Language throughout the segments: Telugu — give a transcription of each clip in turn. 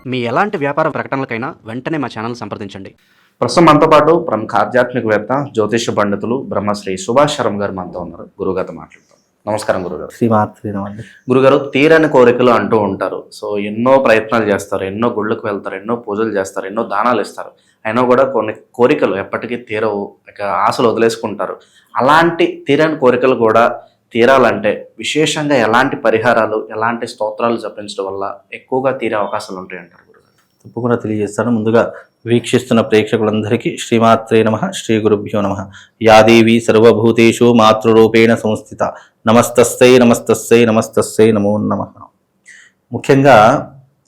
మీ ఎలాంటి వ్యాపార ప్రకటనలకైనా వెంటనే మా ఛానల్ సంప్రదించండి. ప్రస్తుతం మనతో పాటు ప్రముఖ ఆధ్యాత్మికవేత్త జ్యోతిష పండితులు బ్రహ్మశ్రీ సుభాష్ శర్మ గారు మనతో ఉన్నారు. గురుగారితో మాట్లాడతాం. నమస్కారం గురుగారు. శ్రీమాత్రేనమండి. గురుగారు, తీరని కోరికలు అంటూ ఉంటారు. సో ఎన్నో ప్రయత్నాలు చేస్తారు, ఎన్నో గుళ్ళకు వెళ్తారు, ఎన్నో పూజలు చేస్తారు, ఎన్నో దానాలు ఇస్తారు. అయినా కూడా కొన్ని కోరికలు ఎప్పటికీ తీరవు, ఇక ఆశలు వదిలేసుకుంటారు. అలాంటి తీరని కోరికలు కూడా తీరాలంటే విశేషంగా ఎలాంటి పరిహారాలు, ఎలాంటి స్తోత్రాలు జపించడం వల్ల ఎక్కువగా తీరే అవకాశాలు ఉంటాయంటారు గురుగారు? తప్పకుండా తెలియజేస్తాను. ముందుగా వీక్షిస్తున్న ప్రేక్షకులందరికీ శ్రీమాత్రే నమః, శ్రీ గురుభ్యో నమః. యాదేవి సర్వభూతేషు మాతృరూపేణ సంస్థిత నమస్తస్సై నమస్తస్సై నమస్తస్సై నమో నమః. ముఖ్యంగా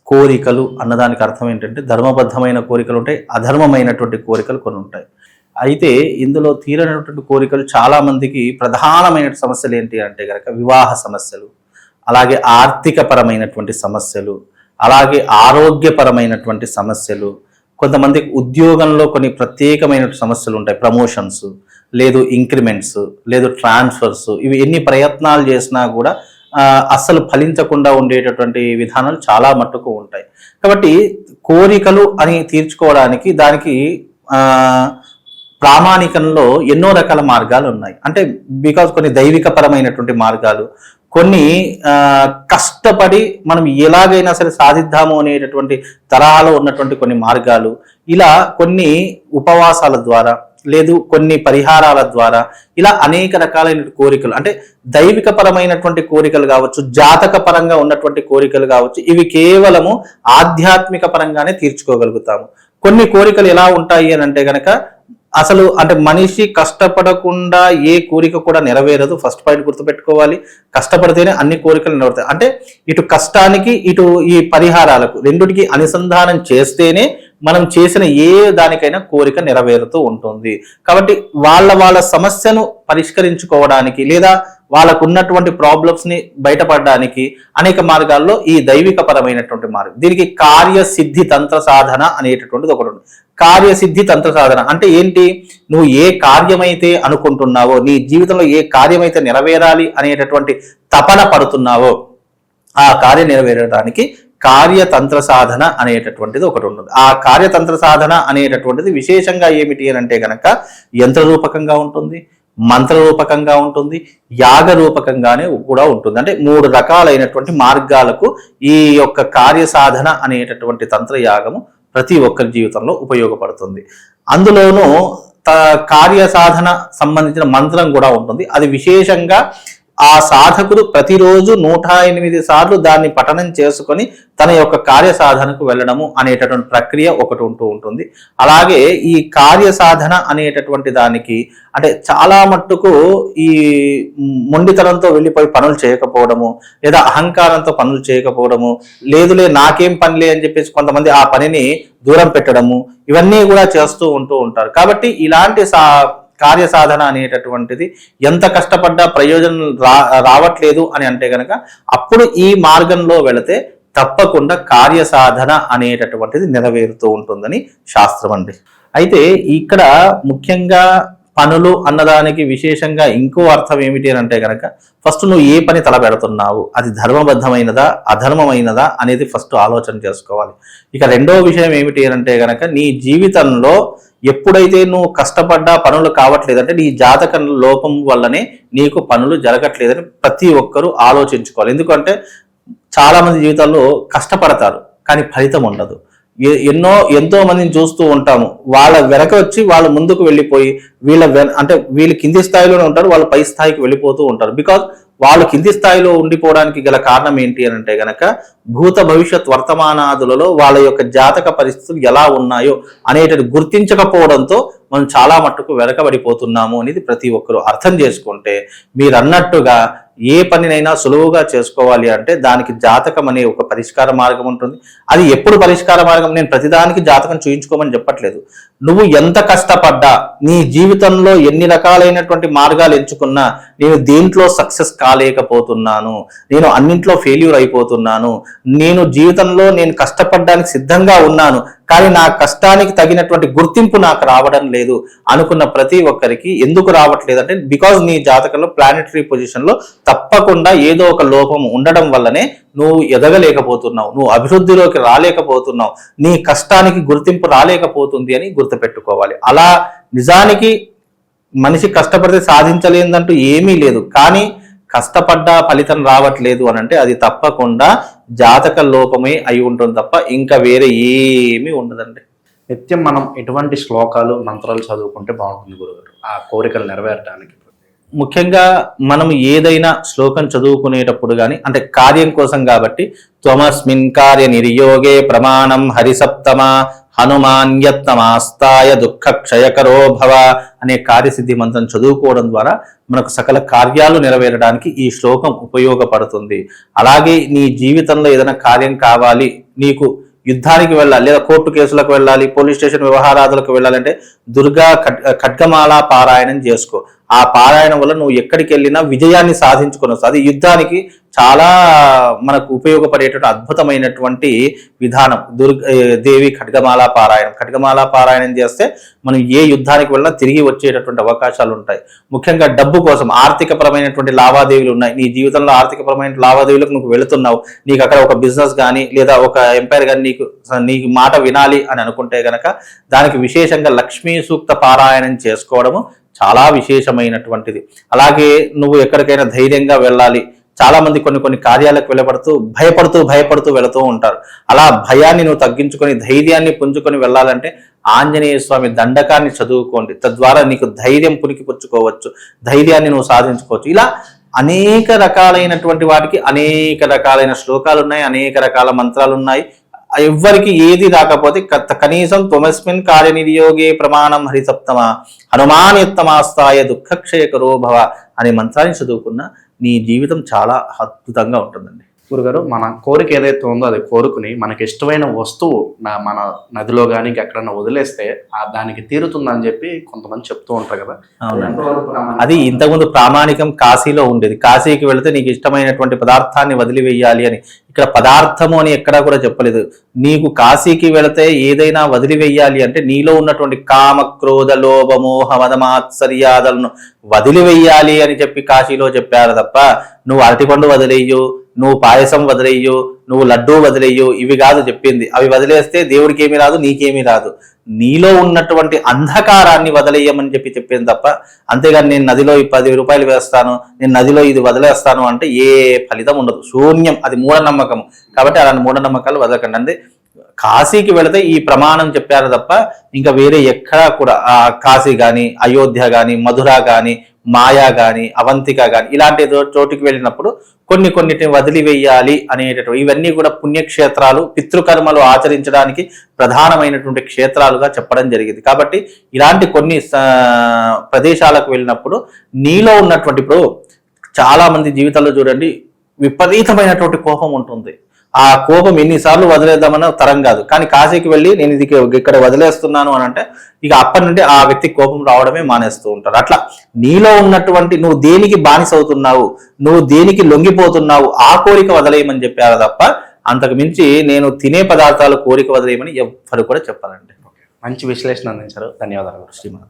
కోరికలు అన్నదానికి అర్థం ఏంటంటే ధర్మబద్ధమైన కోరికలు ఉంటాయి, అధర్మమైనటువంటి కోరికలు కొన్ని ఉంటాయి. అయితే ఇందులో తీరనటువంటి కోరికలు చాలా మందికి ప్రధానమైన సమస్యలు ఏంటి అంటే కనుక వివాహ సమస్యలు, అలాగే ఆర్థిక పరమైనటువంటి సమస్యలు, అలాగే ఆరోగ్యపరమైనటువంటి సమస్యలు, కొంతమందికి ఉద్యోగంలో కొన్ని ప్రత్యేకమైన సమస్యలు ఉంటాయి, ప్రమోషన్స్, లేదు ఇంక్రిమెంట్స్, లేదు ట్రాన్స్ఫర్స్. ఇవి ఎన్ని ప్రయత్నాలు చేసినా కూడా అస్సలు ఫలించకుండా ఉండేటటువంటి విధానాలు చాలా మట్టుకు ఉంటాయి. కాబట్టి కోరికలు అని తీర్చుకోవడానికి దానికి ప్రామాణికంలో ఎన్నో రకాల మార్గాలు ఉన్నాయి. అంటే బికాజ్ కొన్ని దైవిక పరమైనటువంటి మార్గాలు, కొన్ని కష్టపడి మనం ఎలాగైనా సరే సాధిద్దాము అనేటటువంటి తరహాలో ఉన్నటువంటి కొన్ని మార్గాలు, ఇలా కొన్ని ఉపవాసాల ద్వారా, లేదు కొన్ని పరిహారాల ద్వారా, ఇలా అనేక రకాలైన కోరికలు, అంటే దైవిక పరమైనటువంటి కోరికలు కావచ్చు, జాతక పరంగా ఉన్నటువంటి కోరికలు కావచ్చు, ఇవి కేవలము ఆధ్యాత్మిక పరంగానే తీర్చుకోగలుగుతాము. కొన్ని కోరికలు ఎలా ఉంటాయి అని అంటే గనక అసలు అంటే మనిషి కష్టపడకుండా ఏ కోరిక కూడా నెరవేరదు. ఫస్ట్ పాయింట్ గుర్తుపెట్టుకోవాలి. కష్టపడితేనే అన్ని కోరికలు నెరవేరుతాయి. అంటే ఇటు కష్టానికి ఇటు ఈ పరిహారాలకు రెండుటికి అనుసంధానం చేస్తేనే మనం చేసిన ఏ దానికైనా కోరిక నెరవేరుతూ ఉంటుంది. కాబట్టి వాళ్ళ సమస్యను పరిష్కరించుకోవడానికి, లేదా వాళ్ళకు ఉన్నటువంటి ప్రాబ్లమ్స్ ని బయటపడడానికి అనేక మార్గాల్లో ఈ దైవిక పరమైనటువంటి మార్గం. దీనికి కార్యసిద్ధి తంత్ర సాధన అనేటటువంటిది ఒకటి ఉంది. కార్యసిద్ధి తంత్ర సాధన అంటే ఏంటి? నువ్వు ఏ కార్యమైతే అనుకుంటున్నావో, నీ జీవితంలో ఏ కార్యమైతే నెరవేరాలి అనేటటువంటి తపన పడుతున్నావో ఆ కార్యం నెరవేరడానికి కార్యతంత్ర సాధన అనేటటువంటిది ఒకటి ఉంటుంది. ఆ కార్యతంత్ర సాధన అనేటటువంటిది విశేషంగా ఏమిటి అని అంటే గనక యంత్రరూపకంగా ఉంటుంది, మంత్రరూపకంగా ఉంటుంది, యాగ రూపకంగానే కూడా ఉంటుంది. అంటే 3 రకాలైనటువంటి మార్గాలకు ఈ యొక్క కార్యసాధన అనేటటువంటి తంత్రయాగము ప్రతి ఒక్కరి జీవితంలో ఉపయోగపడుతుంది. అందులోనూ కార్యసాధన సంబంధించిన మంత్రం కూడా ఉంటుంది. అది విశేషంగా ఆ సాధకుడు ప్రతిరోజు 108 సార్లు దాన్ని పఠనం చేసుకొని తన యొక్క కార్యసాధనకు వెళ్ళడము అనేటటువంటి ప్రక్రియ ఒకటి ఉంటూ ఉంటుంది. అలాగే ఈ కార్యసాధన అనేటటువంటి దానికి అంటే చాలా మట్టుకు ఈ మొండితనంతో వెళ్ళిపోయి పనులు చేయకపోవడము, లేదా అహంకారంతో పనులు చేయకపోవడము, లేదులే నాకేం పనిలే అని చెప్పేసి కొంతమంది ఆ పనిని దూరం పెట్టడము, ఇవన్నీ కూడా చేస్తూ ఉంటూ ఉంటారు. కాబట్టి ఇలాంటి కార్యసాధన అనేటటువంటిది ఎంత కష్టపడ్డా ప్రయోజనం రావట్లేదు అని అంటే గనక అప్పుడు ఈ మార్గంలో వెళితే తప్పకుండా కార్యసాధన అనేటటువంటిది నెరవేరుతూ ఉంటుందని శాస్త్రం అండి. అయితే ఇక్కడ ముఖ్యంగా పనులు అన్నదానికి విశేషంగా ఇంకో అర్థం ఏమిటి అని అంటే కనుక ఫస్ట్ నువ్వు ఏ పని తల పెడుతున్నావు, అది ధర్మబద్ధమైనదా అధర్మమైనదా అనేది ఫస్ట్ ఆలోచన చేసుకోవాలి. ఇక రెండో విషయం ఏమిటి అని అంటే కనుక నీ జీవితంలో ఎప్పుడైతే నువ్వు కష్టపడ్డా పనులు కావట్లేదంటే నీ జాతకం లోపం వల్లనే నీకు పనులు జరగట్లేదని ప్రతి ఒక్కరూ ఆలోచించుకోవాలి. ఎందుకంటే చాలా మంది జీవితాల్లో కష్టపడతారు కానీ ఫలితం ఉండదు. ఎంతో మందిని చూస్తూ ఉంటాము, వాళ్ళ వెనక వచ్చి వాళ్ళు ముందుకు వెళ్ళిపోయి వీళ్ళు కింది స్థాయిలోనే ఉంటారు, వాళ్ళు పై స్థాయికి వెళ్ళిపోతూ ఉంటారు. బికాజ్ వాళ్ళు కింది స్థాయిలో ఉండిపోవడానికి గల కారణం ఏంటి అని అంటే గనక భూత భవిష్యత్ వర్తమానాదులలో వాళ్ళ యొక్క జాతక పరిస్థితులు ఎలా ఉన్నాయో అనేటిది గుర్తించకపోవడంతో మనం చాలా మట్టుకు వెనకబడిపోతున్నాము అనేది ప్రతి ఒక్కరూ అర్థం చేసుకుంటే మీరు అన్నట్టుగా ఏ పనినైనా సులువుగా చేసుకోవాలి అంటే దానికి జాతకం అనే ఒక పరిష్కార మార్గం ఉంటుంది. అది ఎప్పుడు పరిష్కార మార్గం? నేను ప్రతిదానికి జాతకం చూయించుకోమని చెప్పట్లేదు. నువ్వు ఎంత కష్టపడ్డా, నీ జీవితంలో ఎన్ని రకాలైనటువంటి మార్గాలు ఎంచుకున్నా, నేను దేంట్లో సక్సెస్ కాలేకపోతున్నాను, నేను అన్నింట్లో ఫెయిల్యూర్ అయిపోతున్నాను, నేను జీవితంలో నేను కష్టపడడానికి సిద్ధంగా ఉన్నాను కానీ నా కష్టానికి తగినటువంటి గుర్తింపు నాకు రావడం లేదు అనుకున్న ప్రతి ఒక్కరికి ఎందుకు రావట్లేదు అంటే బికాజ్ నీ జాతకంలో ప్లానెటరీ పొజిషన్లో తప్పకుండా ఏదో ఒక లోపం ఉండడం వల్లనే నువ్వు ఎదగలేకపోతున్నావు, నువ్వు అభివృద్ధిలోకి రాలేకపోతున్నావు, నీ కష్టానికి గుర్తింపు రాలేకపోతుంది అని గుర్తుపెట్టుకోవాలి. అలా నిజానికి మనిషి కష్టపడితే సాధించలేదంటూ ఏమీ లేదు. కానీ కష్టపడ్డా ఫలితం రావట్లేదు అని అంటే అది తప్పకుండా జాతక లోపమే అయి ఉంటుంది తప్ప ఇంకా వేరే ఏమీ ఉండదండి. నిత్యం మనం ఎటువంటి శ్లోకాలు మంత్రాలు చదువుకుంటే బాగుంటుంది గురుగారు ఆ కోరికలు నెరవేరడానికి? ముఖ్యంగా మనం ఏదైనా శ్లోకం చదువుకునేటప్పుడు కానీ అంటే కార్యం కోసం కాబట్టి త్వమస్మిన్ కార్య నిర్యోగే ప్రమాణం హరిసప్తమ హనుమాన్యత్తమాస్తాయ దుఃఖ క్షయకరో భవ అనే కార్యసిద్ధి మంత్రం చదువుకోవడం ద్వారా మనకు సకల కార్యాలు నెరవేరడానికి ఈ శ్లోకం ఉపయోగపడుతుంది. అలాగే నీ జీవితంలో ఏదైనా కార్యం కావాలి, నీకు యుద్ధానికి వెళ్ళాలి లేదా కోర్టు కేసులకు వెళ్ళాలి, పోలీస్ స్టేషన్ వ్యవహారాదులకు వెళ్ళాలంటే దుర్గా ఖడ్గమాల పారాయణం చేసుకో. ఆ పారాయణం వల్ల నువ్వు ఎక్కడికి వెళ్ళినా విజయాన్ని సాధించుకొని వస్తావు. అది యుద్ధానికి చాలా మనకు ఉపయోగపడేటువంటి అద్భుతమైనటువంటి విధానం దేవి ఖడ్గమాల పారాయణం చేస్తే మనం ఏ యుద్ధానికి వెళ్ళినా తిరిగి వచ్చేటటువంటి అవకాశాలు ఉంటాయి. ముఖ్యంగా డబ్బు కోసం ఆర్థికపరమైనటువంటి లావాదేవీలు ఉన్నాయి, నీ జీవితంలో ఆర్థికపరమైన లావాదేవీలకు నువ్వు వెళుతున్నావు, నీకు అక్కడ ఒక బిజినెస్ కానీ లేదా ఒక ఎంపైర్ కానీ నీకు మాట వినాలి అని అనుకుంటే గనక దానికి విశేషంగా లక్ష్మీ సూక్త పారాయణం చేసుకోవడము చాలా విశేషమైనటువంటిది. అలాగే నువ్వు ఎక్కడికైనా ధైర్యంగా వెళ్ళాలి, చాలా మంది కొన్ని కార్యాలకు భయపడుతూ వెళుతూ ఉంటారు. అలా భయాన్ని నువ్వు తగ్గించుకొని ధైర్యాన్ని పుంజుకొని వెళ్ళాలంటే ఆంజనేయ స్వామి దండకాన్ని చదువుకోండి. తద్వారా నీకు ధైర్యం పుణికిపుచ్చుకోవచ్చు, ధైర్యాన్ని నువ్వు సాధించుకోవచ్చు. ఇలా అనేక రకాలైనటువంటి వాటికి అనేక రకాలైన శ్లోకాలు ఉన్నాయి, అనేక రకాల మంత్రాలు ఉన్నాయి. ఎవ్వరికి ఏది రాకపోతే కనీసం త్వమస్మిన్ కార్యనిర్యోగే ప్రమాణం హరిసప్తమ హనుమాన్యత్తమాస్తాయ దుఃఖక్షయకరో భవ అనే మంత్రాన్ని చదువుకున్న నీ జీవితం చాలా అద్భుతంగా ఉంటుందండి. గురుగారు, మన కోరిక ఏదైతే ఉందో అది కోరుకుని మనకి ఇష్టమైన వస్తువు మన నదిలో కానీ ఇంకెక్కడన్నా వదిలేస్తే దానికి తీరుతుందని చెప్పి కొంతమంది చెప్తూ ఉంటారు కదా. అవునండి, అది ఇంతకుముందు ప్రామాణికం కాశీలో ఉండేది. కాశీకి వెళితే నీకు ఇష్టమైనటువంటి పదార్థాన్ని వదిలివేయాలి అని. ఇక్కడ పదార్థము అని ఎక్కడా కూడా చెప్పలేదు. నీకు కాశీకి వెళితే ఏదైనా వదిలివేయాలి అంటే నీలో ఉన్నటువంటి కామ క్రోధ లోభ మోహ మదమాత్సర్యాదులను వదిలివేయాలి అని చెప్పి కాశీలో చెప్పారు తప్ప నువ్వు అరటిపండు వదిలేయు, నువ్వు పాయసం వదిలేయు, నువ్వు లడ్డూ వదిలేయు ఇవి కాదు చెప్పింది. అవి వదిలేస్తే దేవుడికి ఏమీ రాదు, నీకేమీ రాదు. నీలో ఉన్నటువంటి అంధకారాన్ని వదిలేయమని చెప్పింది తప్ప అంతేగాని నేను నదిలో 10 రూపాయలు వేస్తాను, నేను నదిలో ఇది వదిలేస్తాను అంటే ఏ ఫలితం ఉండదు, శూన్యం. అది మూఢనమ్మకం. కాబట్టి అలాంటి మూఢనమ్మకాలు వదలకండి. అంటే కాశీకి వెళితే ఈ ప్రమాణం చెప్పారు తప్ప ఇంకా వేరే ఎక్కడా కూడా కాశీ కానీ అయోధ్య కానీ మధుర కానీ మాయా కానీ అవంతిక కానీ ఇలాంటి చోటుకి వెళ్ళినప్పుడు కొన్నిటిని వదిలివేయాలి అనేటటువంటి ఇవన్నీ కూడా పుణ్యక్షేత్రాలు, పితృకర్మలు ఆచరించడానికి ప్రధానమైనటువంటి క్షేత్రాలుగా చెప్పడం జరిగింది. కాబట్టి ఇలాంటి కొన్ని ప్రదేశాలకు వెళ్ళినప్పుడు నీలో ఉన్నటువంటి ఇప్పుడు చాలా మంది జీవితాల్లో చూడండి విపరీతమైనటువంటి కోపం ఉంటుంది. ఆ కోపం ఎన్నిసార్లు వదిలేద్దామన్న తరం కాదు. కానీ కాశీకి వెళ్ళి నేను ఇది ఇక్కడ వదిలేస్తున్నాను అని అంటే ఇక అప్పటి నుండి ఆ వ్యక్తి కోపం రావడమే మానేస్తూ ఉంటారు. అట్లా నీలో ఉన్నటువంటి నువ్వు దేనికి బానిస అవుతున్నావు, నువ్వు దేనికి లొంగిపోతున్నావు ఆ కోరిక వదిలేయమని చెప్పారు తప్ప అంతకు మించి నేను తినే పదార్థాలు కోరిక వదిలేయమని ఎవ్వరు కూడా చెప్పాలండి. మంచి విశ్లేషణ అందించారు, ధన్యవాదాలు శ్రీమాన్.